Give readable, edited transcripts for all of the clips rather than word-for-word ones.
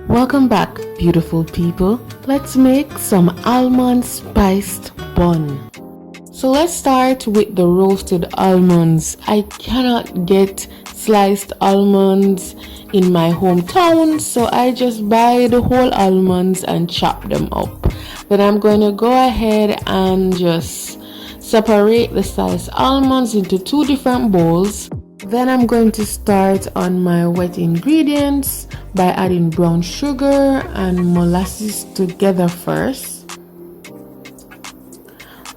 Welcome back, beautiful people. Let's make some almond spiced bun. So let's start with the roasted almonds. I cannot get sliced almonds in my hometown, so I just buy the whole almonds and chop them up. Then I'm going to go ahead and just separate the sliced almonds into two different bowls. Then I'm going to start on my wet ingredients by adding brown sugar and molasses together first.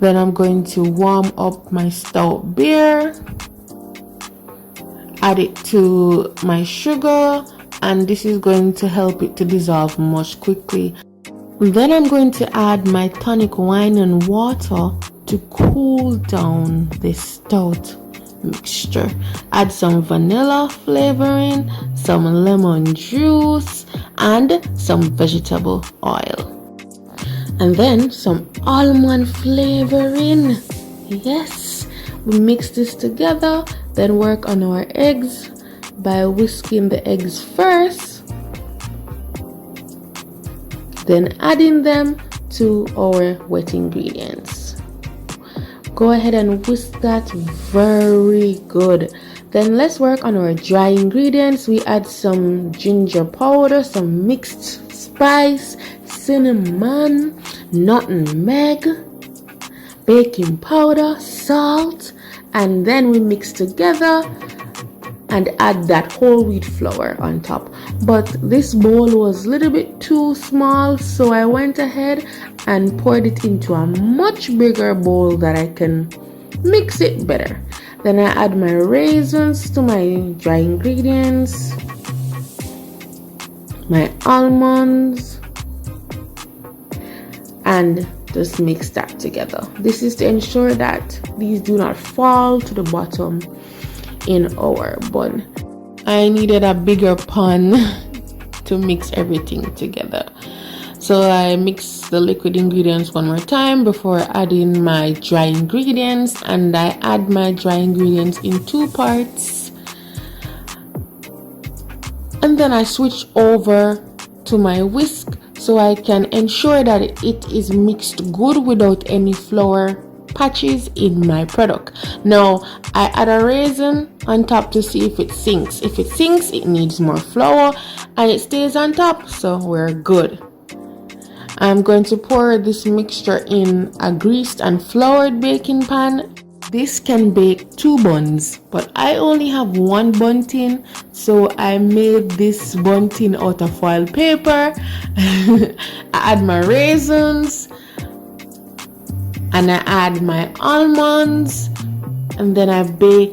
Then I'm going to warm up my Stout Beer, add it to my sugar, and this is going to help it to dissolve much quickly. Then I'm going to add my tonic wine and water to cool down this stout mixture. Add some vanilla flavoring, some lemon juice, and some vegetable oil. And then some almond flavoring. Yes, we mix this together, then work on our eggs by whisking the eggs first, then adding them to our wet ingredients. Go ahead and whisk that very good. Then let's work on our dry ingredients. We add some ginger powder, some mixed spice, cinnamon, nutmeg, baking powder, salt, and then we mix together and add that whole wheat flour on top. But this bowl was a little bit too small, so I went ahead and poured it into a much bigger bowl that I can mix it better. Then I add my raisins to my dry ingredients, my almonds, and just mix that together. This is to ensure that these do not fall to the bottom in our bun. I needed a bigger pan to mix everything together, so I mix the liquid ingredients one more time before adding my dry ingredients, and I add my dry ingredients in two parts, and then I switch over to my whisk so I can ensure that it is mixed good without any flour patches in my product. Now I add a raisin on top to see if it sinks. If it sinks, it needs more flour, and it stays on top, so we're good. I'm going to pour this mixture in a greased and floured baking pan. This can bake 2 buns, but I only have 1 bun tin, so I made this bun tin out of foil paper. I add my raisins, and I add my almonds, and then I bake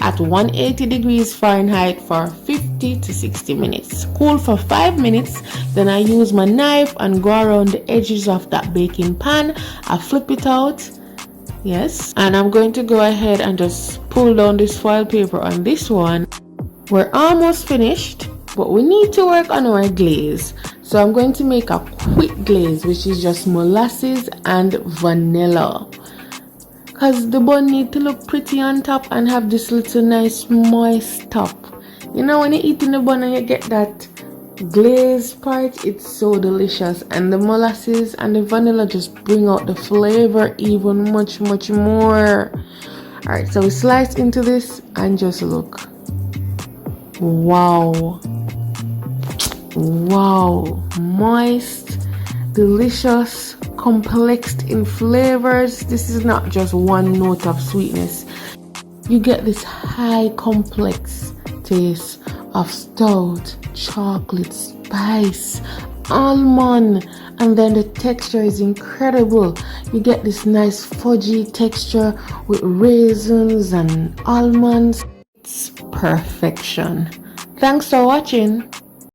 at 180 degrees Fahrenheit for 50 to 60 minutes. Cool for 5 minutes. Then I use my knife and go around the edges of that baking pan. I flip it out. Yes, and I'm going to go ahead and just pull down this foil paper on this one. We're almost finished, but we need to work on our glaze. So I'm going to make a quick glaze, which is just molasses and vanilla, because the bun need to look pretty on top and have this little nice moist top. You know, when you're eating the bun and you get that glaze part, it's so delicious, and the molasses and the vanilla just bring out the flavor even much more. Alright, so we slice into this and just look. Wow, moist, delicious, complex in flavors. This is not just one note of sweetness. You get this high complex taste of stout, chocolate, spice, almond, and then the texture is incredible. You get this nice fudgy texture with raisins and almonds. It's perfection. Thanks for watching.